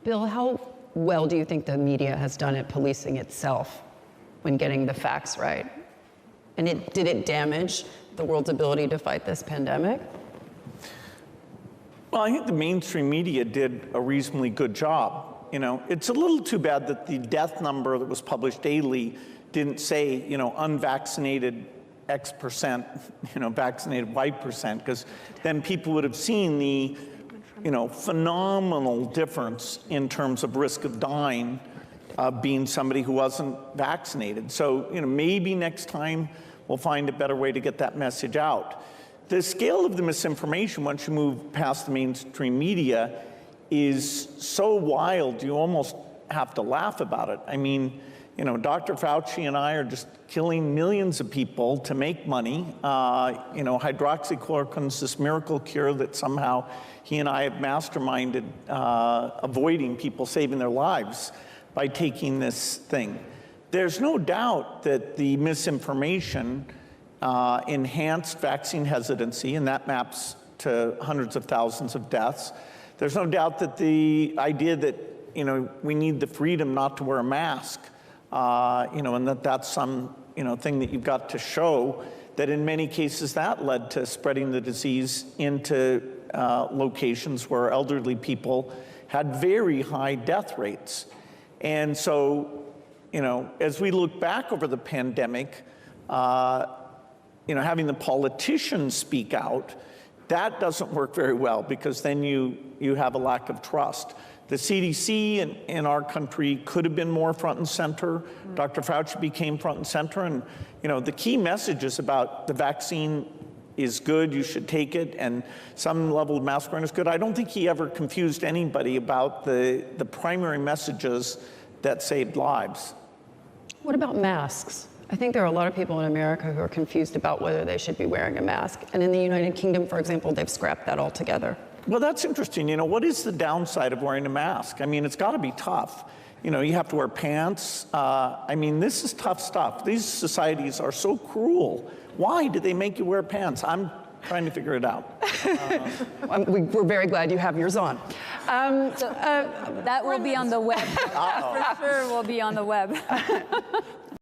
Bill, how well do you think the media has done at policing itself when getting the facts right? And did it damage the world's ability to fight this pandemic? Well, I think the mainstream media did a reasonably good job. You know, it's a little too bad that the death number that was published daily didn't say, you know, unvaccinated X percent, you know, vaccinated Y percent, because then people would have seen the, you know, phenomenal difference in terms of risk of dying being somebody who wasn't vaccinated. So, you know, maybe next time we'll find a better way to get that message out. The scale of the misinformation, once you move past the mainstream media, is so wild, you almost have to laugh about it. I mean, you know, Dr. Fauci and I are just killing millions of people to make money. You know, hydroxychloroquine is this miracle cure that somehow he and I have masterminded, avoiding people saving their lives by taking this thing. There's no doubt that the misinformation enhanced vaccine hesitancy, and that maps to hundreds of thousands of deaths. There's no doubt that the idea that, you know, we need the freedom not to wear a mask, you know, and that's some, you know, thing that you've got to show, that in many cases that led to spreading the disease into locations where elderly people had very high death rates. And so, you know, as we look back over the pandemic, you know, having the politicians speak out, that doesn't work very well, because then you have a lack of trust. The CDC in our country could have been more front and center. Dr. Fauci became front and center, and, you know, the key messages about the vaccine is good, you should take it, and some level of mask wearing is good. I don't think he ever confused anybody about the primary messages that saved lives. What about masks? I think there are a lot of people in America who are confused about whether they should be wearing a mask. And in the United Kingdom, for example, they've scrapped that altogether. Well, that's interesting. You know, what is the downside of wearing a mask? I mean, it's got to be tough. You know, you have to wear pants. I mean, this is tough stuff. These societies are so cruel. Why do they make you wear pants? I'm trying to figure it out. We're very glad you have yours on. That will be on the web. For sure will be on the web.